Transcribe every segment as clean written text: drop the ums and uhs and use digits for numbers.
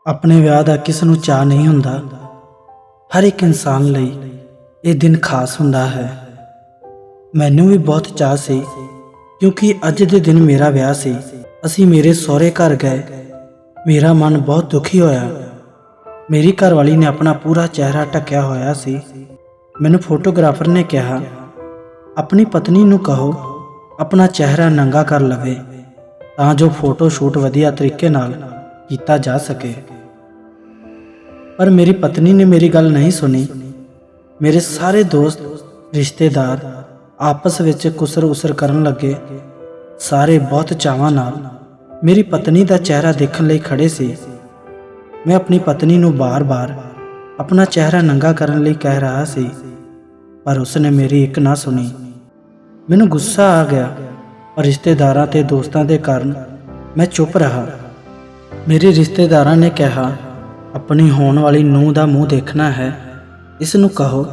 ਆਪਣੇ ਵਿਆਹ ਦਾ ਕਿਸ ਨੂੰ ਚਾਅ ਨਹੀਂ ਹੁੰਦਾ। ਹਰ ਇੱਕ ਇਨਸਾਨ ਲਈ ਇਹ ਦਿਨ ਖਾਸ ਹੁੰਦਾ ਹੈ। ਮੈਨੂੰ ਵੀ ਬਹੁਤ ਚਾਅ ਸੀ ਕਿਉਂਕਿ ਅੱਜ ਦੇ ਦਿਨ ਮੇਰਾ ਵਿਆਹ ਸੀ। ਅਸੀਂ ਮੇਰੇ ਸਹੁਰੇ ਘਰ ਗਏ। ਮੇਰਾ ਮਨ ਬਹੁਤ ਦੁਖੀ ਹੋਇਆ। ਮੇਰੀ ਘਰਵਾਲੀ ਨੇ ਆਪਣਾ ਪੂਰਾ ਚਿਹਰਾ ਢੱਕਿਆ ਹੋਇਆ ਸੀ। ਮੈਨੂੰ ਫੋਟੋਗ੍ਰਾਫਰ ਨੇ ਕਿਹਾ, ਆਪਣੀ ਪਤਨੀ ਨੂੰ ਕਹੋ ਆਪਣਾ ਚਿਹਰਾ ਨੰਗਾ ਕਰ ਲਵੇ ਤਾਂ ਜੋ ਫੋਟੋ ਸ਼ੂਟ ਵਧੀਆ ਤਰੀਕੇ ਨਾਲ ਕੀਤਾ ਜਾ ਸਕੇ। ਪਰ ਮੇਰੀ ਪਤਨੀ ਨੇ ਮੇਰੀ ਗੱਲ ਨਹੀਂ ਸੁਣੀ। ਮੇਰੇ ਸਾਰੇ ਦੋਸਤ ਰਿਸ਼ਤੇਦਾਰ ਆਪਸ ਵਿੱਚ ਕੁਸਰ-ਉਸਰ ਕਰਨ ਲੱਗੇ। ਸਾਰੇ ਬਹੁਤ ਚਾਵਾਂ ਨਾਲ ਮੇਰੀ ਪਤਨੀ ਦਾ ਚਿਹਰਾ ਦੇਖਣ ਲਈ ਖੜੇ ਸੀ। ਮੈਂ ਆਪਣੀ ਪਤਨੀ ਨੂੰ ਬਾਰ-ਬਾਰ ਆਪਣਾ ਚਿਹਰਾ ਨੰਗਾ ਕਰਨ ਲਈ ਕਹਿ ਰਿਹਾ ਸੀ, ਪਰ ਉਸਨੇ ਮੇਰੀ ਇੱਕ ਨਾ ਸੁਣੀ। ਮੈਨੂੰ ਗੁੱਸਾ ਆ ਗਿਆ, ਪਰ ਰਿਸ਼ਤੇਦਾਰਾਂ ਤੇ ਦੋਸਤਾਂ ਦੇ ਕਾਰਨ ਮੈਂ ਚੁੱਪ ਰਹਾ। ਮੇਰੇ ਰਿਸ਼ਤੇਦਾਰਾਂ ਨੇ ਕਿਹਾ, ਆਪਣੀ ਹੋਣ ਵਾਲੀ ਨੂੰਹ ਦਾ ਮੂੰਹ ਦੇਖਣਾ ਹੈ, ਇਸ ਨੂੰ ਕਹੋ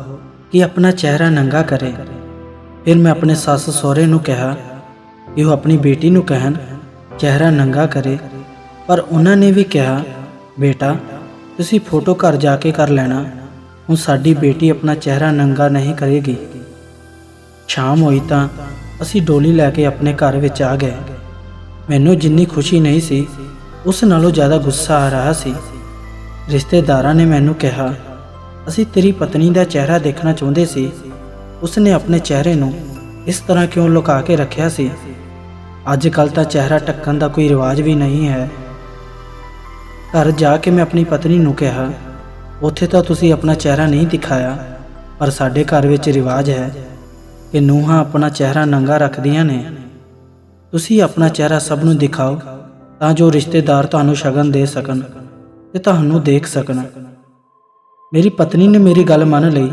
ਕਿ ਆਪਣਾ ਚਿਹਰਾ ਨੰਗਾ ਕਰੇ। ਫਿਰ ਮੈਂ ਆਪਣੇ ਸੱਸ ਸਹੁਰੇ ਨੂੰ ਕਿਹਾ ਕਿ ਉਹ ਆਪਣੀ ਬੇਟੀ ਨੂੰ ਕਹਿਣ ਚਿਹਰਾ ਨੰਗਾ ਕਰੇ, ਪਰ ਉਹਨਾਂ ਨੇ ਵੀ ਕਿਹਾ, ਬੇਟਾ ਤੁਸੀਂ ਫੋਟੋ ਘਰ ਜਾ ਕੇ ਕਰ ਲੈਣਾ, ਹੁਣ ਸਾਡੀ ਬੇਟੀ ਆਪਣਾ ਚਿਹਰਾ ਨੰਗਾ ਨਹੀਂ ਕਰੇਗੀ। ਸ਼ਾਮ ਹੋਈ ਤਾਂ ਅਸੀਂ ਡੋਲੀ ਲੈ ਕੇ ਆਪਣੇ ਘਰ ਵਿੱਚ ਆ ਗਏ। ਮੈਨੂੰ ਜਿੰਨੀ ਖੁਸ਼ੀ ਨਹੀਂ ਸੀ, ਉਸ ਨਾਲੋਂ ਜ਼ਿਆਦਾ ਗੁੱਸਾ ਆ ਰਿਹਾ ਸੀ। ਰਿਸ਼ਤੇਦਾਰਾਂ ਨੇ ਮੈਨੂੰ ਕਿਹਾ, ਅਸੀਂ ਤੇਰੀ ਪਤਨੀ ਦਾ ਚਿਹਰਾ ਦੇਖਣਾ ਚਾਹੁੰਦੇ ਸੀ, ਉਸਨੇ ਆਪਣੇ ਚਿਹਰੇ ਨੂੰ ਇਸ ਤਰ੍ਹਾਂ ਕਿਉਂ ਲੁਕਾ ਕੇ ਰੱਖਿਆ ਸੀ। ਅੱਜ ਕੱਲ੍ਹ ਤਾਂ ਚਿਹਰਾ ਢੱਕਣ ਦਾ ਕੋਈ ਰਿਵਾਜ ਵੀ ਨਹੀਂ ਹੈ। ਘਰ ਜਾ ਕੇ ਮੈਂ ਆਪਣੀ ਪਤਨੀ ਨੂੰ ਕਿਹਾ, ਉੱਥੇ ਤਾਂ ਤੁਸੀਂ ਆਪਣਾ ਚਿਹਰਾ ਨਹੀਂ ਦਿਖਾਇਆ, ਪਰ ਸਾਡੇ ਘਰ ਵਿੱਚ ਰਿਵਾਜ ਹੈ ਕਿ ਨੂੰਹਾਂ ਆਪਣਾ ਚਿਹਰਾ ਨੰਗਾ ਰੱਖਦੀਆਂ ਨੇ। ਤੁਸੀਂ ਆਪਣਾ ਚਿਹਰਾ ਸਭ ਨੂੰ ਦਿਖਾਓ ਤਾਂ ਜੋ ਰਿਸ਼ਤੇਦਾਰ ਤੁਹਾਨੂੰ ਸ਼ਗਨ ਦੇ ਸਕਣ ਤੇ ਤੁਹਾਨੂੰ ਦੇਖ ਸਕਣ। ਮੇਰੀ ਪਤਨੀ ਨੇ ਮੇਰੀ ਗੱਲ ਮੰਨ ਲਈ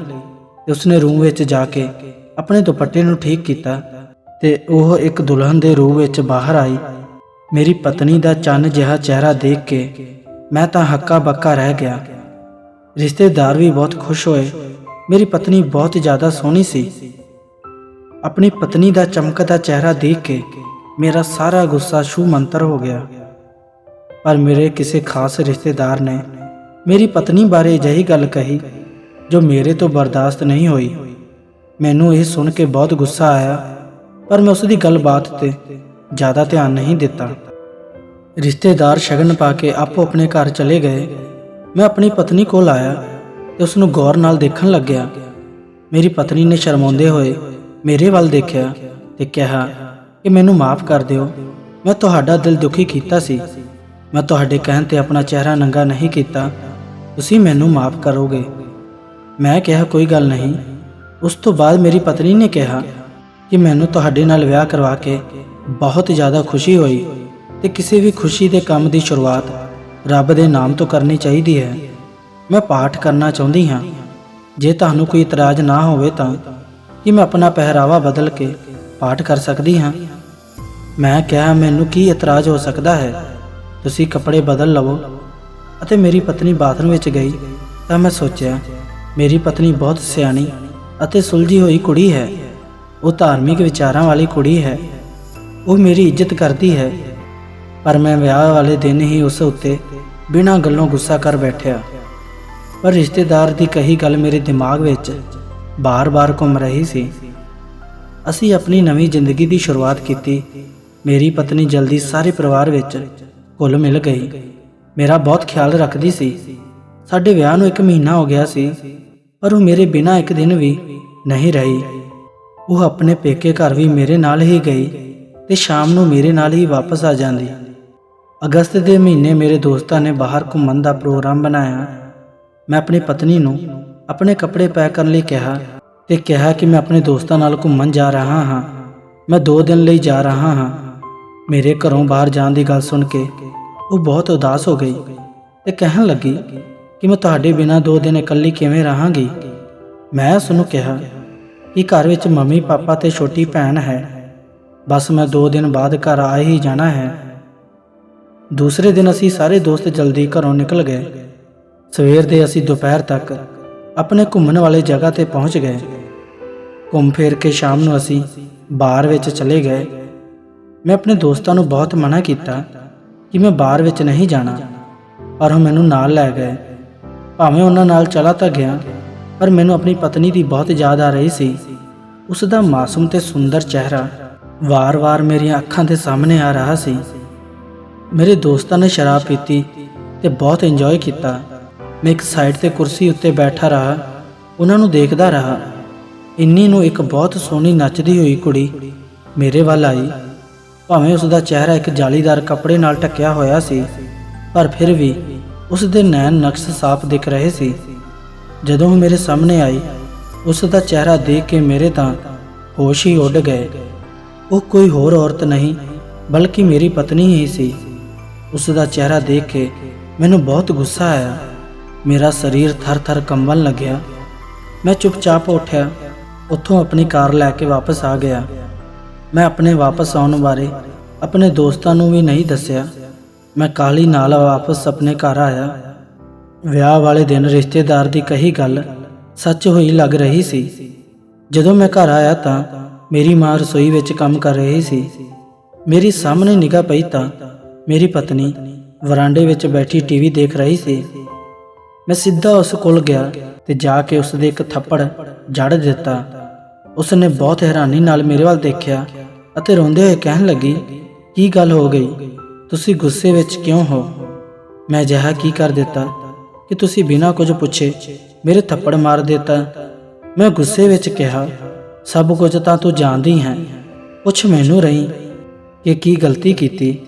ਤੇ ਉਸਨੇ ਰੂਮ ਵਿੱਚ ਜਾ ਕੇ ਆਪਣੇ ਦੁਪੱਟੇ ਨੂੰ ਠੀਕ ਕੀਤਾ ਤੇ ਉਹ ਇੱਕ ਦੁਲਹਨ ਦੇ ਰੂਪ ਵਿੱਚ ਬਾਹਰ ਆਈ। ਮੇਰੀ ਪਤਨੀ ਦਾ ਚੰਨ ਜਿਹਾ ਚਿਹਰਾ ਦੇਖ ਕੇ ਮੈਂ ਤਾਂ ਹੱਕਾ ਬੱਕਾ ਰਹਿ ਗਿਆ। ਰਿਸ਼ਤੇਦਾਰ ਵੀ ਬਹੁਤ ਖੁਸ਼ ਹੋਏ। ਮੇਰੀ ਪਤਨੀ ਬਹੁਤ ਜ਼ਿਆਦਾ ਸੋਹਣੀ ਸੀ। ਆਪਣੀ ਪਤਨੀ ਦਾ ਚਮਕਦਾ ਚਿਹਰਾ ਦੇਖ ਕੇ ਮੇਰਾ ਸਾਰਾ ਗੁੱਸਾ ਛੂ ਮੰਤਰ ਹੋ ਗਿਆ। ਪਰ ਮੇਰੇ ਕਿਸੇ ਖਾਸ ਰਿਸ਼ਤੇਦਾਰ ਨੇ ਮੇਰੀ ਪਤਨੀ ਬਾਰੇ ਅਜਿਹੀ ਗੱਲ ਕਹੀ ਜੋ ਮੇਰੇ ਤੋਂ ਬਰਦਾਸ਼ਤ ਨਹੀਂ ਹੋਈ। ਮੈਨੂੰ ਇਹ ਸੁਣ ਕੇ ਬਹੁਤ ਗੁੱਸਾ ਆਇਆ, ਪਰ ਮੈਂ ਉਸ ਦੀ ਗੱਲਬਾਤ ਤੇ ਜ਼ਿਆਦਾ ਧਿਆਨ ਨਹੀਂ ਦਿੱਤਾ। ਰਿਸ਼ਤੇਦਾਰ ਸ਼ਗਨ ਪਾ ਕੇ ਆਪੋ ਆਪਣੇ ਘਰ ਚਲੇ ਗਏ। ਮੈਂ ਆਪਣੀ ਪਤਨੀ ਕੋਲ ਆਇਆ ਤੇ ਉਸ ਨੂੰ ਗੌਰ ਨਾਲ ਦੇਖਣ ਲੱਗਿਆ। ਮੇਰੀ ਪਤਨੀ ਨੇ ਸ਼ਰਮਾਉਂਦੇ ਹੋਏ ਮੇਰੇ ਵੱਲ ਦੇਖਿਆ ਤੇ ਕਿਹਾ ਕਿ ਮੈਨੂੰ ਮਾਫ਼ ਕਰ ਦਿਓ, ਮੈਂ ਤੁਹਾਡਾ ਦਿਲ ਦੁਖੀ ਕੀਤਾ ਸੀ। ਮੈਂ ਤੁਹਾਡੇ ਕਹਿਣ ਤੇ ਆਪਣਾ ਚਿਹਰਾ ਨੰਗਾ ਨਹੀਂ ਕੀਤਾ, ਤੁਸੀਂ ਮੈਨੂੰ ਮਾਫ਼ ਕਰੋਗੇ। ਮੈਂ ਕਿਹਾ, ਕੋਈ ਗੱਲ ਨਹੀਂ। ਉਸ ਤੋਂ ਬਾਅਦ ਮੇਰੀ ਪਤਨੀ ਨੇ ਕਿਹਾ ਕਿ ਮੈਨੂੰ ਤੁਹਾਡੇ ਨਾਲ ਵਿਆਹ ਕਰਵਾ ਕੇ ਬਹੁਤ ਜ਼ਿਆਦਾ ਖੁਸ਼ੀ ਹੋਈ ਤੇ ਕਿਸੇ ਵੀ ਖੁਸ਼ੀ ਦੇ ਕੰਮ ਦੀ ਸ਼ੁਰੂਆਤ ਰੱਬ ਦੇ ਨਾਮ ਤੋਂ ਕਰਨੀ ਚਾਹੀਦੀ ਹੈ। ਮੈਂ ਪਾਠ ਕਰਨਾ ਚਾਹੁੰਦੀ ਹਾਂ। ਜੇ ਤੁਹਾਨੂੰ ਕੋਈ ਇਤਰਾਜ਼ ਨਾ ਹੋਵੇ ਤਾਂ ਕਿ ਮੈਂ ਆਪਣਾ ਪਹਿਰਾਵਾ ਬਦਲ ਕੇ ਪਾਠ ਕਰ ਸਕਦੀ ਹਾਂ। ਮੈਂ ਕਿਹਾ, ਮੈਨੂੰ ਕੀ ਇਤਰਾਜ਼ ਹੋ ਸਕਦਾ ਹੈ, ਤੁਸੀਂ ਕੱਪੜੇ ਬਦਲ ਲਵੋ। ਅਤੇ ਮੇਰੀ ਪਤਨੀ ਬਾਥਰੂਮ ਵਿੱਚ ਗਈ ਤਾਂ ਮੈਂ ਸੋਚਿਆ, ਮੇਰੀ ਪਤਨੀ ਬਹੁਤ ਸਿਆਣੀ ਅਤੇ ਸੁਲਝੀ ਹੋਈ ਕੁੜੀ ਹੈ। ਉਹ ਧਾਰਮਿਕ ਵਿਚਾਰਾਂ ਵਾਲੀ ਕੁੜੀ ਹੈ। ਉਹ ਮੇਰੀ ਇੱਜ਼ਤ ਕਰਦੀ ਹੈ। ਪਰ ਮੈਂ ਵਿਆਹ ਵਾਲੇ ਦਿਨ ਹੀ ਉਸ ਉੱਤੇ ਬਿਨਾਂ ਗੱਲੋਂ ਗੁੱਸਾ ਕਰ ਬੈਠਿਆ। ਪਰ ਰਿਸ਼ਤੇਦਾਰ ਦੀ ਕਹੀ ਗੱਲ ਮੇਰੇ ਦਿਮਾਗ ਵਿੱਚ ਬਾਰ-ਬਾਰ ਘੁੰਮ ਰਹੀ ਸੀ। ਅਸੀਂ ਆਪਣੀ ਨਵੀਂ ਜ਼ਿੰਦਗੀ ਦੀ ਸ਼ੁਰੂਆਤ ਕੀਤੀ। ਮੇਰੀ ਪਤਨੀ ਜਲਦੀ ਸਾਰੇ ਪਰਿਵਾਰ ਵਿੱਚ ਘੁਲ ਮਿਲ ਗਈ। ਮੇਰਾ ਬਹੁਤ ਖਿਆਲ ਰੱਖਦੀ ਸੀ। ਸਾਡੇ ਵਿਆਹ ਨੂੰ 1 ਮਹੀਨਾ ਹੋ ਗਿਆ ਸੀ, ਪਰ ਉਹ ਮੇਰੇ ਬਿਨਾਂ ਇੱਕ ਦਿਨ ਵੀ ਨਹੀਂ ਰਹੀ। ਉਹ ਆਪਣੇ ਪੇਕੇ ਘਰ ਵੀ ਮੇਰੇ ਨਾਲ ਹੀ ਗਈ ਤੇ ਸ਼ਾਮ ਨੂੰ ਮੇਰੇ ਨਾਲ ਹੀ ਵਾਪਸ ਆ ਜਾਂਦੀ। ਅਗਸਤ ਦੇ ਮਹੀਨੇ ਮੇਰੇ ਦੋਸਤਾਂ ਨੇ ਬਾਹਰ ਘੁੰਮਣ ਦਾ ਪ੍ਰੋਗਰਾਮ ਬਣਾਇਆ। ਮੈਂ ਆਪਣੀ ਪਤਨੀ ਨੂੰ ਆਪਣੇ ਕੱਪੜੇ ਪੈਕ ਕਰਨ ਲਈ ਕਿਹਾ ਤੇ ਕਿਹਾ ਕਿ ਮੈਂ ਆਪਣੇ ਦੋਸਤਾਂ ਨਾਲ ਘੁੰਮਣ ਜਾ ਰਿਹਾ ਹਾਂ। ਮੈਂ 2 ਦਿਨ ਲਈ ਜਾ ਰਿਹਾ ਹਾਂ। ਮੇਰੇ ਘਰੋਂ ਬਾਹਰ ਜਾਣ ਦੀ ਗੱਲ ਸੁਣ ਕੇ ਉਹ ਬਹੁਤ ਉਦਾਸ ਹੋ ਗਈ ਤੇ ਕਹਿਣ ਲੱਗੀ ਕਿ ਮੈਂ ਤੁਹਾਡੇ ਬਿਨਾਂ 2 ਦਿਨ ਇਕੱਲੀ ਕਿਵੇਂ ਰਹਾਂਗੀ। ਮੈਂ ਉਸ ਨੂੰ ਕਿਹਾ ਕਿ ਘਰ ਵਿੱਚ ਮੰਮੀ ਪਾਪਾ ਤੇ ਛੋਟੀ ਭੈਣ ਹੈ, ਬਸ ਮੈਂ 2 ਦਿਨ ਬਾਅਦ ਘਰ ਆ ਹੀ ਜਾਣਾ ਹੈ। ਦੂਸਰੇ ਦਿਨ ਅਸੀਂ ਸਾਰੇ ਦੋਸਤ ਜਲਦੀ ਘਰੋਂ ਨਿਕਲ ਗਏ। ਸਵੇਰ ਦੇ ਅਸੀਂ ਦੁਪਹਿਰ ਤੱਕ ਆਪਣੇ ਘੁੰਮਣ ਵਾਲੇ ਜਗ੍ਹਾ ਤੇ ਪਹੁੰਚ ਗਏ। ਘੁੰਮ ਫਿਰ ਕੇ ਸ਼ਾਮ ਨੂੰ ਅਸੀਂ ਬਾਰ ਵਿੱਚ ਚਲੇ ਗਏ। ਮੈਂ ਆਪਣੇ ਦੋਸਤਾਂ ਨੂੰ ਬਹੁਤ ਮਨਾ ਕੀਤਾ ਕਿ ਮੈਂ ਬਾਰ ਵਿੱਚ ਨਹੀਂ ਜਾਣਾ, ਪਰ ਉਹ ਮੈਨੂੰ ਨਾਲ ਲੈ ਗਏ। ਭਾਵੇਂ ਉਹਨਾਂ ਨਾਲ ਚਲਾ ਤਾਂ ਗਿਆ, ਪਰ ਮੈਨੂੰ ਆਪਣੀ ਪਤਨੀ ਦੀ ਬਹੁਤ ਯਾਦ ਆ ਰਹੀ ਸੀ। ਉਸ ਦਾ ਮਾਸੂਮ ਤੇ ਸੁੰਦਰ ਚਿਹਰਾ ਵਾਰ-ਵਾਰ ਮੇਰੀਆਂ ਅੱਖਾਂ ਦੇ ਸਾਹਮਣੇ ਆ ਰਿਹਾ ਸੀ। ਮੇਰੇ ਦੋਸਤਾਂ ਨੇ ਸ਼ਰਾਬ ਪੀਤੀ ਤੇ ਬਹੁਤ ਇੰਜੋਏ ਕੀਤਾ। ਮੈਂ ਇੱਕ ਸਾਈਡ ਤੇ ਕੁਰਸੀ ਉੱਤੇ ਬੈਠਾ ਰਹਾ, ਉਹਨਾਂ ਨੂੰ ਦੇਖਦਾ ਰਹਾ। ਇੰਨੀ ਨੂੰ ਇੱਕ ਬਹੁਤ ਸੋਹਣੀ ਨੱਚਦੀ ਹੋਈ ਕੁੜੀ ਮੇਰੇ ਵੱਲ ਆਈ। ਭਾਵੇਂ ਉਸ ਦਾ ਚਿਹਰਾ ਇੱਕ ਜਾਲੀਦਾਰ ਕੱਪੜੇ ਨਾਲ ਢੱਕਿਆ ਹੋਇਆ ਸੀ, ਪਰ ਫਿਰ ਵੀ ਉਸ ਦੇ ਨੈਣ ਨਕਸ਼ ਸਾਫ਼ ਦਿਖ ਰਹੇ ਸੀ। ਜਦੋਂ ਉਹ ਮੇਰੇ ਸਾਹਮਣੇ ਆਈ, ਉਸ ਦਾ ਚਿਹਰਾ ਦੇਖ ਕੇ ਮੇਰੇ ਤਾਂ ਹੋਸ਼ ਹੀ ਉੱਡ ਗਏ। ਉਹ ਕੋਈ ਹੋਰ ਔਰਤ ਨਹੀਂ ਬਲਕਿ ਮੇਰੀ ਪਤਨੀ ਹੀ ਸੀ। ਉਸ ਦਾ ਚਿਹਰਾ ਦੇਖ ਕੇ ਮੈਨੂੰ ਬਹੁਤ ਗੁੱਸਾ ਆਇਆ। ਮੇਰਾ ਸਰੀਰ ਥਰ-ਥਰ ਕੰਬਣ ਲੱਗਿਆ। ਮੈਂ ਚੁੱਪਚਾਪ ਉੱਠਿਆ, ਉੱਥੋਂ ਆਪਣੀ ਕਾਰ ਲੈ ਕੇ ਵਾਪਸ ਆ ਗਿਆ। ਮੈਂ ਆਪਣੇ ਵਾਪਸ ਆਉਣ ਬਾਰੇ ਆਪਣੇ ਦੋਸਤਾਂ ਨੂੰ ਵੀ ਨਹੀਂ ਦੱਸਿਆ। ਮੈਂ ਕਾਹਲੀ ਨਾਲ ਵਾਪਸ ਆਪਣੇ ਘਰ ਆਇਆ। ਵਿਆਹ ਵਾਲੇ ਦਿਨ ਰਿਸ਼ਤੇਦਾਰ ਦੀ ਕਹੀ ਗੱਲ ਸੱਚ ਹੋਈ ਲੱਗ ਰਹੀ ਸੀ। ਜਦੋਂ ਮੈਂ ਘਰ ਆਇਆ ਤਾਂ ਮੇਰੀ ਮਾਂ ਰਸੋਈ ਵਿੱਚ ਕੰਮ ਕਰ ਰਹੀ ਸੀ। ਮੇਰੀ ਸਾਹਮਣੇ ਨਿਗਾਹ ਪਈ ਤਾਂ ਮੇਰੀ ਪਤਨੀ ਵਰਾਂਡੇ ਵਿੱਚ ਬੈਠੀ ਟੀਵੀ ਦੇਖ ਰਹੀ ਸੀ। ਮੈਂ ਸਿੱਧਾ ਉਸ ਕੋਲ ਗਿਆ ਤੇ ਜਾ ਕੇ ਉਸ ਦੇ ਇੱਕ ਥੱਪੜ ਜੜ ਦਿੱਤਾ। ਉਸ ਨੇ ਬਹੁਤ ਹੈਰਾਨੀ ਨਾਲ ਮੇਰੇ ਵੱਲ ਦੇਖਿਆ ਅਤੇ ਰੋਂਦੇ ਹੋਏ ਕਹਿਣ ਲੱਗੀ, ਕੀ ਗੱਲ ਹੋ ਗਈ? ਤੁਸੀਂ ਗੁੱਸੇ ਵਿੱਚ ਕਿਉਂ ਹੋ? ਮੈਂ ਅਜਿਹਾ ਕੀ ਕਰ ਦਿੱਤਾ ਕਿ ਤੁਸੀਂ ਬਿਨਾਂ ਕੁਝ ਪੁੱਛੇ ਮੇਰੇ ਥੱਪੜ ਮਾਰ ਦਿੱਤਾ? ਮੈਂ ਗੁੱਸੇ ਵਿੱਚ ਕਿਹਾ, ਸਭ ਕੁਝ ਤਾਂ ਤੂੰ ਜਾਣਦੀ ਹੈ, ਪੁੱਛ ਮੈਨੂੰ ਰਹੀ ਕਿ ਕੀ ਗਲਤੀ ਕੀਤੀ।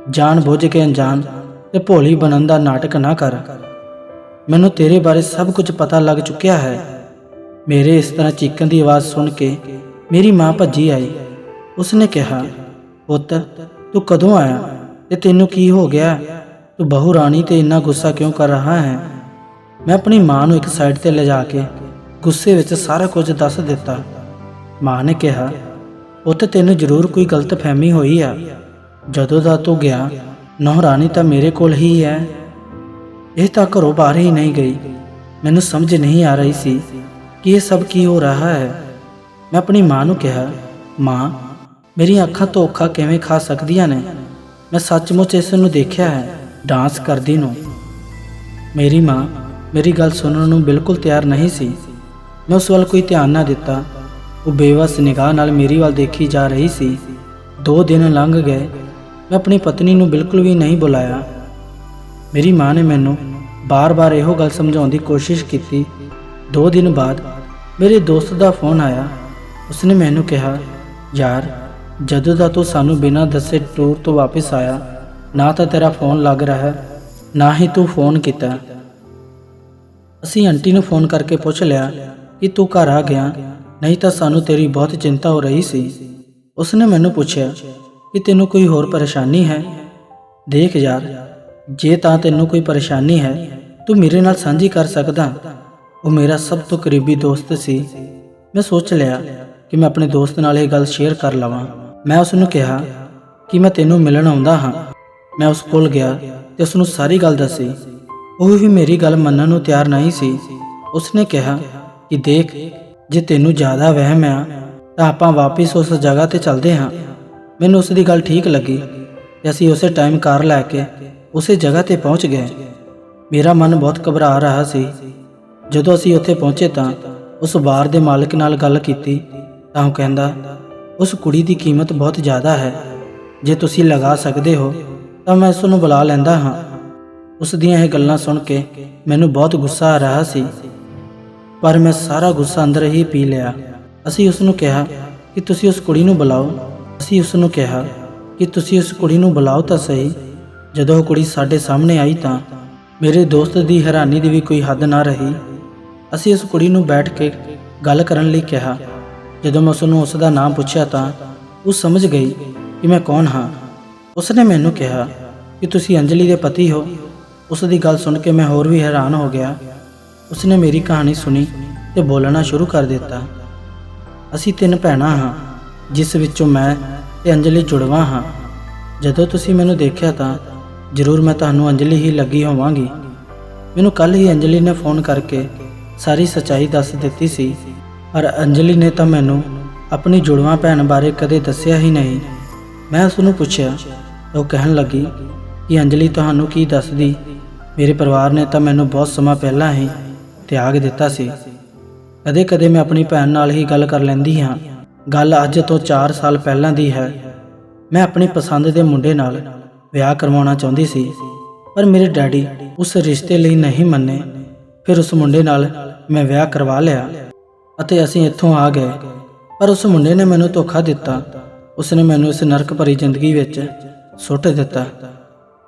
ਜਾਣ ਬੁੱਝ ਕੇ ਅਣਜਾਣ ਤੇ ਭੋਲੀ ਬਣਨ ਦਾ ਨਾਟਕ ਨਾ ਕਰ। ਮੈਨੂੰ ਤੇਰੇ ਬਾਰੇ ਸਭ ਕੁਝ ਪਤਾ ਲੱਗ ਚੁੱਕਿਆ ਹੈ। ਮੇਰੇ ਇਸ ਤਰ੍ਹਾਂ ਚੀਕਣ ਦੀ ਆਵਾਜ਼ ਸੁਣ ਕੇ ਮੇਰੀ ਮਾਂ ਭੱਜੀ ਆਈ। ਉਸਨੇ ਕਿਹਾ, ਪੁੱਤ ਤੂੰ ਕਦੋਂ ਆਇਆ ਤੇ ਤੈਨੂੰ ਕੀ ਹੋ ਗਿਆ? ਤੂੰ ਬਹੂ ਰਾਣੀ ਤੇ ਇੰਨਾ ਗੁੱਸਾ ਕਿਉਂ ਕਰ ਰਹਾ ਹੈ? ਮੈਂ ਆਪਣੀ ਮਾਂ ਨੂੰ ਇੱਕ ਸਾਈਡ ਤੇ ਲਿਜਾ ਕੇ ਗੁੱਸੇ ਵਿੱਚ ਸਾਰਾ ਕੁਝ ਦੱਸ ਦਿੱਤਾ। ਮਾਂ ਨੇ ਕਿਹਾ, ਪੁੱਤ ਤੈਨੂੰ ਜ਼ਰੂਰ ਕੋਈ ਗਲਤਫਹਿਮੀ ਹੋਈ ਆ। ਜਦੋਂ ਦਾ ਤੂੰ ਗਿਆ ਨਹੁੰ ਰਾਣੀ ਤਾਂ ਮੇਰੇ ਕੋਲ ਹੀ ਹੈ, ਇਹ ਤਾਂ ਘਰੋਂ ਬਾਹਰ ਹੀ ਨਹੀਂ ਗਈ। ਮੈਨੂੰ ਸਮਝ ਨਹੀਂ ਆ ਰਹੀ ਸੀ ਕਿ ਇਹ ਸਭ ਕੀ ਹੋ ਰਿਹਾ ਹੈ। ਮੈਂ ਆਪਣੀ ਮਾਂ ਨੂੰ ਕਿਹਾ, ਮਾਂ ਮੇਰੀਆਂ ਅੱਖਾਂ ਤੋਂ ਔਖਾ ਕਿਵੇਂ ਖਾ ਸਕਦੀਆਂ ਨੇ? ਮੈਂ ਸੱਚਮੁੱਚ ਇਸ ਨੂੰ ਦੇਖਿਆ ਹੈ, ਡਾਂਸ ਕਰਦੀ ਨੂੰ। ਮੇਰੀ ਮਾਂ ਮੇਰੀ ਗੱਲ ਸੁਣਨ ਨੂੰ ਬਿਲਕੁਲ ਤਿਆਰ ਨਹੀਂ ਸੀ। ਮੈਂ ਉਸ ਵੱਲ ਕੋਈ ਧਿਆਨ ਨਾ ਦਿੱਤਾ। ਉਹ ਬੇਵੱਸ ਨਿਗਾਹ ਨਾਲ ਮੇਰੀ ਵੱਲ ਦੇਖੀ ਜਾ ਰਹੀ ਸੀ। 2 ਦਿਨ ਲੰਘ ਗਏ। ਮੈਂ ਆਪਣੀ ਪਤਨੀ ਨੂੰ ਬਿਲਕੁਲ ਵੀ ਨਹੀਂ ਬੁਲਾਇਆ। ਮੇਰੀ ਮਾਂ ਨੇ ਮੈਨੂੰ ਬਾਰ-ਬਾਰ ਇਹੋ ਗੱਲ ਸਮਝਾਉਣ ਦੀ ਕੋਸ਼ਿਸ਼ ਕੀਤੀ। 2 ਦਿਨ ਬਾਅਦ ਮੇਰੇ ਦੋਸਤ ਦਾ ਫੋਨ ਆਇਆ। ਉਸਨੇ ਮੈਨੂੰ ਕਿਹਾ, ਯਾਰ ਜਦੋਂ ਦਾ ਤੂੰ ਸਾਨੂੰ ਬਿਨਾਂ ਦੱਸੇ ਟੂਰ ਤੋਂ ਵਾਪਸ ਆਇਆ, ਨਾ ਤਾਂ ਤੇਰਾ ਫੋਨ ਲੱਗ ਰਿਹਾ ਨਾ ਹੀ ਤੂੰ ਫੋਨ ਕੀਤਾ। ਅਸੀਂ ਆਂਟੀ ਨੂੰ ਫੋਨ ਕਰਕੇ ਪੁੱਛ ਲਿਆ ਕਿ ਤੂੰ ਘਰ ਆ ਗਿਆ, ਨਹੀਂ ਤਾਂ ਸਾਨੂੰ ਤੇਰੀ ਬਹੁਤ ਚਿੰਤਾ ਹੋ ਰਹੀ ਸੀ। ਉਸਨੇ ਮੈਨੂੰ ਪੁੱਛਿਆ ਕਿ ਤੈਨੂੰ ਕੋਈ ਹੋਰ ਪਰੇਸ਼ਾਨੀ ਹੈ? ਦੇਖ ਯਾਰ, ਜੇ ਤਾਂ ਤੈਨੂੰ ਕੋਈ ਪਰੇਸ਼ਾਨੀ ਹੈ ਤੂੰ ਮੇਰੇ ਨਾਲ ਸਾਂਝੀ ਕਰ ਸਕਦਾ। ਉਹ ਮੇਰਾ ਸਭ ਤੋਂ ਕਰੀਬੀ ਦੋਸਤ ਸੀ। ਮੈਂ ਸੋਚ ਲਿਆ ਕਿ ਮੈਂ ਆਪਣੇ ਦੋਸਤ ਨਾਲ ਇਹ ਗੱਲ ਸ਼ੇਅਰ ਕਰ ਲਵਾਂ। ਮੈਂ ਉਸ ਨੂੰ ਕਿਹਾ ਕਿ ਮੈਂ ਤੈਨੂੰ ਮਿਲਣ ਆਉਂਦਾ ਹਾਂ। ਮੈਂ ਉਸ ਕੋਲ ਗਿਆ ਤੇ ਉਸ ਨੂੰ ਸਾਰੀ ਗੱਲ ਦੱਸੀ। ਉਹ ਵੀ ਮੇਰੀ ਗੱਲ ਮੰਨਣ ਨੂੰ ਤਿਆਰ ਨਹੀਂ ਸੀ। ਉਸਨੇ ਕਿਹਾ ਕਿ ਦੇਖ, ਜੇ ਤੈਨੂੰ ਜ਼ਿਆਦਾ ਵਹਿਮ ਆ ਤਾਂ ਆਪਾਂ ਵਾਪਸ ਉਸ ਜਗ੍ਹਾ ਤੇ ਚੱਲਦੇ ਹਾਂ। ਮੈਨੂੰ ਉਸ ਦੀ ਗੱਲ ਠੀਕ ਲੱਗੀ ਤੇ ਅਸੀਂ ਉਸੇ ਟਾਈਮ ਕਾਰ ਲੈ ਕੇ ਉਸੇ ਜਗ੍ਹਾ ਤੇ ਪਹੁੰਚ ਗਏ। ਮੇਰਾ ਮਨ ਬਹੁਤ ਘਬਰਾ ਰਿਹਾ ਸੀ। ਜਦੋਂ ਅਸੀਂ ਉੱਥੇ ਪਹੁੰਚੇ ਤਾਂ ਉਸ ਬਾਰ ਦੇ ਮਾਲਕ ਨਾਲ ਗੱਲ ਕੀਤੀ ਤਾਂ ਉਹ ਕਹਿੰਦਾ, ਉਸ ਕੁੜੀ ਦੀ ਕੀਮਤ ਬਹੁਤ ਜ਼ਿਆਦਾ ਹੈ। ਜੇ ਤੁਸੀਂ ਲਗਾ ਸਕਦੇ ਹੋ ਤਾਂ ਮੈਂ ਉਸ ਨੂੰ ਬੁਲਾ ਲੈਂਦਾ ਹਾਂ। ਉਸ ਦੀਆਂ ਇਹ ਗੱਲਾਂ ਸੁਣ ਕੇ ਮੈਨੂੰ ਬਹੁਤ ਗੁੱਸਾ ਆ ਰਿਹਾ ਸੀ, ਪਰ ਮੈਂ ਸਾਰਾ ਗੁੱਸਾ ਅੰਦਰ ਹੀ ਪੀ ਲਿਆ। ਅਸੀਂ ਉਸ ਨੂੰ ਕਿਹਾ ਕਿ ਤੁਸੀਂ ਉਸ ਕੁੜੀ ਨੂੰ ਬੁਲਾਓ ਤਾਂ ਸਹੀ। ਜਦੋਂ ਉਹ ਕੁੜੀ ਸਾਡੇ ਸਾਹਮਣੇ ਆਈ ਤਾਂ ਮੇਰੇ ਦੋਸਤ ਦੀ ਹੈਰਾਨੀ ਦੀ ਵੀ ਕੋਈ ਹੱਦ ਨਾ ਰਹੀ। ਅਸੀਂ ਉਸ ਕੁੜੀ ਨੂੰ ਬੈਠ ਕੇ ਗੱਲ ਕਰਨ ਲਈ ਕਿਹਾ। ਜਦੋਂ ਮੈਂ ਉਸ ਨੂੰ ਉਸ ਦਾ ਨਾਮ ਪੁੱਛਿਆ ਤਾਂ ਉਹ ਸਮਝ ਗਈ ਕਿ ਮੈਂ ਕੌਣ ਹਾਂ। ਉਸਨੇ ਮੈਨੂੰ ਕਿਹਾ ਕਿ ਤੁਸੀਂ ਅੰਜਲੀ ਦੇ ਪਤੀ ਹੋ। ਉਸ ਦੀ ਗੱਲ ਸੁਣ ਕੇ ਮੈਂ ਹੋਰ ਵੀ ਹੈਰਾਨ ਹੋ ਗਿਆ। ਉਸਨੇ ਮੇਰੀ ਕਹਾਣੀ ਸੁਣੀ ਤੇ ਬੋਲਣਾ ਸ਼ੁਰੂ ਕਰ ਦਿੱਤਾ। ਅਸੀਂ 3 ਭੈਣਾਂ ਹਾਂ, ਜਿਸ ਵਿੱਚੋਂ ਮੈਂ ਤੇ ਅੰਜਲੀ ਜੁੜਵਾਂ ਹਾਂ। ਜਦੋਂ ਤੁਸੀਂ ਮੈਨੂੰ ਦੇਖਿਆ ਤਾਂ ਜ਼ਰੂਰ ਮੈਂ ਤੁਹਾਨੂੰ ਅੰਜਲੀ ਹੀ ਲੱਗੀ ਹੋਵਾਂਗੀ। ਮੈਨੂੰ ਕੱਲ੍ਹ ਹੀ ਅੰਜਲੀ ਨੇ ਫੋਨ ਕਰਕੇ ਸਾਰੀ ਸੱਚਾਈ ਦੱਸ ਦਿੱਤੀ ਸੀ, ਪਰ ਅੰਜਲੀ ਨੇ ਤਾਂ ਮੈਨੂੰ ਆਪਣੀ ਜੁੜਵਾਂ ਭੈਣ ਬਾਰੇ ਕਦੇ ਦੱਸਿਆ ਹੀ ਨਹੀਂ। ਮੈਂ ਉਸ ਨੂੰ ਪੁੱਛਿਆ ਤਾਂ ਉਹ ਕਹਿਣ ਲੱਗੀ ਕਿ ਅੰਜਲੀ ਤੁਹਾਨੂੰ ਕੀ ਦੱਸਦੀ ਮੇਰੇ ਪਰਿਵਾਰ ਨੇ ਤਾਂ ਮੈਨੂੰ ਬਹੁਤ ਸਮਾਂ ਪਹਿਲਾਂ ਹੀ ਤਿਆਗ ਦਿੱਤਾ ਸੀ। ਕਦੇ ਕਦੇ ਮੈਂ ਆਪਣੀ ਭੈਣ ਨਾਲ ਹੀ ਗੱਲ ਕਰ ਲੈਂਦੀ ਹਾਂ। ਗੱਲ ਅੱਜ ਤੋਂ 4 ਸਾਲ ਪਹਿਲਾਂ ਦੀ ਹੈ। ਮੈਂ ਆਪਣੀ ਪਸੰਦ ਦੇ ਮੁੰਡੇ ਨਾਲ ਵਿਆਹ ਕਰਵਾਉਣਾ ਚਾਹੁੰਦੀ ਸੀ, ਪਰ ਮੇਰੇ ਡੈਡੀ ਉਸ ਰਿਸ਼ਤੇ ਲਈ ਨਹੀਂ ਮੰਨੇ। ਫਿਰ ਉਸ ਮੁੰਡੇ ਨਾਲ ਮੈਂ ਵਿਆਹ ਕਰਵਾ ਲਿਆ ਅਤੇ ਅਸੀਂ ਇੱਥੋਂ ਆ ਗਏ। ਪਰ ਉਸ ਮੁੰਡੇ ਨੇ ਮੈਨੂੰ ਧੋਖਾ ਦਿੱਤਾ। ਉਸਨੇ ਮੈਨੂੰ ਇਸ ਨਰਕ ਭਰੀ ਜ਼ਿੰਦਗੀ ਵਿੱਚ ਸੁੱਟ ਦਿੱਤਾ।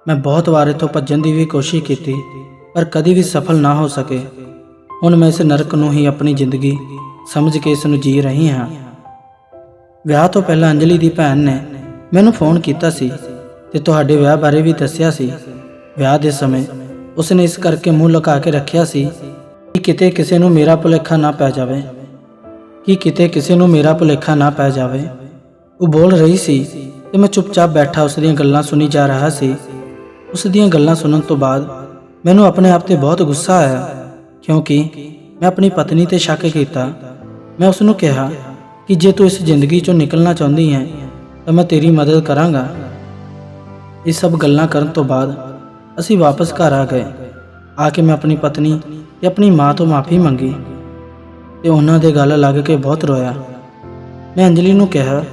ਮੈਂ ਬਹੁਤ ਵਾਰ ਇੱਥੋਂ ਭੱਜਣ ਦੀ ਵੀ ਕੋਸ਼ਿਸ਼ ਕੀਤੀ, ਪਰ ਕਦੀ ਵੀ ਸਫਲ ਨਾ ਹੋ ਸਕੇ। ਹੁਣ ਮੈਂ ਇਸ ਨਰਕ ਨੂੰ ਹੀ ਆਪਣੀ ਜ਼ਿੰਦਗੀ ਸਮਝ ਕੇ ਇਸ ਨੂੰ ਜੀ ਰਹੀ ਹਾਂ। ਵਿਆਹ ਤੋਂ ਪਹਿਲਾਂ ਅੰਜਲੀ ਦੀ ਭੈਣ ਨੇ ਮੈਨੂੰ ਫੋਨ ਕੀਤਾ ਸੀ ਤੇ ਤੁਹਾਡੇ ਵਿਆਹ ਬਾਰੇ ਵੀ ਦੱਸਿਆ ਸੀ। ਵਿਆਹ ਦੇ ਸਮੇਂ ਉਸਨੇ ਇਸ ਕਰਕੇ ਮੂੰਹ ਲੁਕਾ ਕੇ ਰੱਖਿਆ ਸੀ ਕਿ ਕਿਤੇ ਕਿਸੇ ਨੂੰ ਮੇਰਾ ਭੁਲੇਖਾ ਨਾ ਪੈ ਜਾਵੇ। ਉਹ ਬੋਲ ਰਹੀ ਸੀ ਤੇ ਮੈਂ ਚੁੱਪਚਾਪ ਬੈਠਾ ਉਸ ਦੀਆਂ ਗੱਲਾਂ ਸੁਣੀ ਜਾ ਰਿਹਾ ਸੀ। ਉਸ ਦੀਆਂ ਗੱਲਾਂ ਸੁਣਨ ਤੋਂ ਬਾਅਦ ਮੈਨੂੰ ਆਪਣੇ ਆਪ ਤੇ ਬਹੁਤ ਗੁੱਸਾ ਆਇਆ, ਕਿਉਂਕਿ ਮੈਂ ਆਪਣੀ ਪਤਨੀ ਤੇ ਸ਼ੱਕ ਕੀਤਾ। ਮੈਂ ਉਸ ਨੂੰ ਕਿਹਾ ਕਿ ਜੇ ਤੂੰ ਇਸ ਜ਼ਿੰਦਗੀ ਚੋਂ ਨਿਕਲਣਾ ਚਾਹੁੰਦੀ ਹੈ ਤਾਂ ਮੈਂ ਤੇਰੀ ਮਦਦ ਕਰਾਂਗਾ। ਇਹ ਸਭ ਗੱਲਾਂ ਕਰਨ ਤੋਂ ਬਾਅਦ ਅਸੀਂ ਵਾਪਸ ਘਰ ਆ ਗਏ। ਆ ਕੇ ਮੈਂ ਆਪਣੀ ਪਤਨੀ ਤੇ ਆਪਣੀ ਮਾਂ ਤੋਂ ਮਾਫੀ ਮੰਗੀ ਤੇ ਉਹਨਾਂ ਦੇ ਗੱਲ ਲੱਗ ਕੇ ਬਹੁਤ ਰੋਇਆ। ਮੈਂ ਅੰਜਲੀ ਨੂੰ ਕਿਹਾ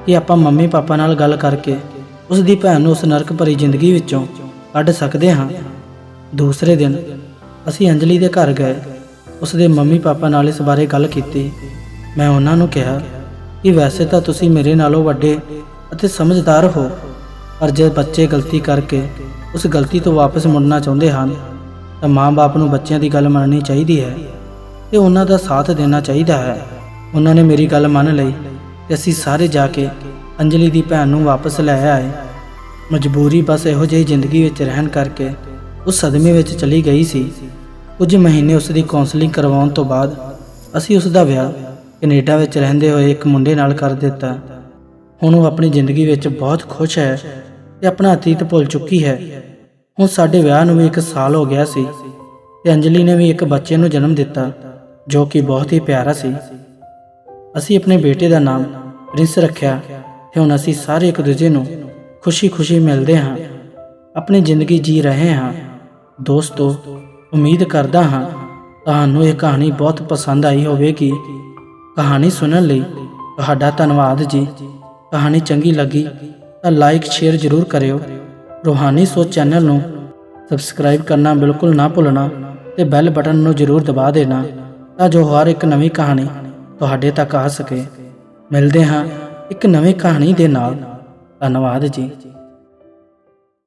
ਕਿ ਆਪਾਂ ਮੰਮੀ ਪਾਪਾ ਨਾਲ ਗੱਲ ਕਰਕੇ ਉਸ ਦੀ ਭੈਣ ਨੂੰ ਉਸ ਨਰਕ ਭਰੀ ਜ਼ਿੰਦਗੀ ਵਿੱਚੋਂ ਕੱਢ ਸਕਦੇ ਹਾਂ। ਦੂਸਰੇ ਦਿਨ ਅਸੀਂ ਅੰਜਲੀ ਦੇ ਘਰ ਗਏ। ਉਸ ਦੇ ਮੰਮੀ ਪਾਪਾ ਨਾਲ ਇਸ ਬਾਰੇ ਗੱਲ ਕੀਤੀ। ਮੈਂ ਉਹਨਾਂ ਨੂੰ ਕਿਹਾ ਕਿ ਵੈਸੇ ਤਾਂ ਤੁਸੀਂ ਮੇਰੇ ਨਾਲੋਂ ਵੱਡੇ ਅਤੇ ਸਮਝਦਾਰ ਹੋ, ਪਰ ਜੇ ਬੱਚੇ ਗਲਤੀ ਕਰਕੇ ਉਸ ਗਲਤੀ ਤੋਂ ਵਾਪਸ ਮੁੜਨਾ ਚਾਹੁੰਦੇ ਹਨ ਤਾਂ ਮਾਂ-ਬਾਪ ਨੂੰ ਬੱਚਿਆਂ ਦੀ ਗੱਲ ਮੰਨਣੀ ਚਾਹੀਦੀ ਹੈ ਤੇ ਉਹਨਾਂ ਦਾ ਸਾਥ ਦੇਣਾ ਚਾਹੀਦਾ ਹੈ। ਉਹਨਾਂ ਨੇ ਮੇਰੀ ਗੱਲ ਮੰਨ ਲਈ ਤੇ ਅਸੀਂ ਸਾਰੇ ਜਾ ਕੇ ਅੰਜਲੀ ਦੀ ਭੈਣ ਨੂੰ ਵਾਪਸ ਲੈ ਆਏ। ਮਜਬੂਰੀ ਬਸ ਇਹੋ ਜਿਹੀ ਜ਼ਿੰਦਗੀ ਵਿੱਚ ਰਹਿਣ ਕਰਕੇ ਉਸ ਸਦਮੇ ਵਿੱਚ ਚਲੀ ਗਈ ਸੀ। ਕੁਝ ਮਹੀਨੇ ਉਸ ਦੀ ਕਾਉਂਸਲਿੰਗ ਕਰਵਾਉਣ ਤੋਂ ਬਾਅਦ ਅਸੀਂ ਉਸ ਦਾ ਵਿਆਹ ਕੈਨੇਡਾ ਵਿੱਚ ਰਹਿੰਦੇ ਹੋਏ ਇੱਕ ਮੁੰਡੇ ਨਾਲ ਕਰ ਦਿੱਤਾ। ਹੁਣ ਉਹ ਆਪਣੀ ਜ਼ਿੰਦਗੀ ਵਿੱਚ ਬਹੁਤ ਖੁਸ਼ ਹੈ ਤੇ ਆਪਣਾ ਅਤੀਤ ਭੁੱਲ ਚੁੱਕੀ ਹੈ। ਹੁਣ ਸਾਡੇ ਵਿਆਹ ਨੂੰ ਵੀ 1 ਸਾਲ ਹੋ ਗਿਆ ਸੀ ਤੇ ਅੰਜਲੀ ਨੇ ਵੀ ਇੱਕ ਬੱਚੇ ਨੂੰ ਜਨਮ ਦਿੱਤਾ ਜੋ ਕਿ ਬਹੁਤ ਹੀ ਪਿਆਰਾ ਸੀ। ਅਸੀਂ ਆਪਣੇ ਬੇਟੇ ਦਾ ਨਾਮ ਪ੍ਰਿੰਸ ਰੱਖਿਆ ਤੇ ਹੁਣ ਅਸੀਂ ਸਾਰੇ ਇੱਕ ਦੂਜੇ ਨੂੰ ਖੁਸ਼ੀ-ਖੁਸ਼ੀ ਮਿਲਦੇ ਹਾਂ, ਆਪਣੀ ਜ਼ਿੰਦਗੀ ਜੀ ਰਹੇ ਹਾਂ। ਦੋਸਤੋ, ਉਮੀਦ ਕਰਦਾ ਹਾਂ ਤੁਹਾਨੂੰ ਇਹ ਕਹਾਣੀ ਬਹੁਤ ਪਸੰਦ ਆਈ ਹੋਵੇਗੀ। ਕਹਾਣੀ ਸੁਣਨ ਲਈ ਤੁਹਾਡਾ ਧੰਨਵਾਦ ਜੀ। ਕਹਾਣੀ ਚੰਗੀ ਲੱਗੀ ਤਾਂ ਲਾਈਕ ਸ਼ੇਅਰ ਜ਼ਰੂਰ ਕਰਿਓ। ਰੂਹਾਨੀ ਸੋਚ ਚੈਨਲ ਨੂੰ ਸਬਸਕ੍ਰਾਈਬ ਕਰਨਾ ਬਿਲਕੁਲ ਨਾ ਭੁੱਲਣਾ ਤੇ ਬੈਲ ਬਟਨ ਨੂੰ ਜ਼ਰੂਰ ਦਬਾ ਦੇਣਾ ਤਾਂ ਜੋ ਹਰ ਇੱਕ ਨਵੀਂ ਕਹਾਣੀ ਤੁਹਾਡੇ ਤੱਕ ਆ ਸਕੇ। ਮਿਲਦੇ ਹਾਂ ਇੱਕ ਨਵੀਂ ਕਹਾਣੀ ਦੇ ਨਾਲ। ਧੰਨਵਾਦ ਜੀ।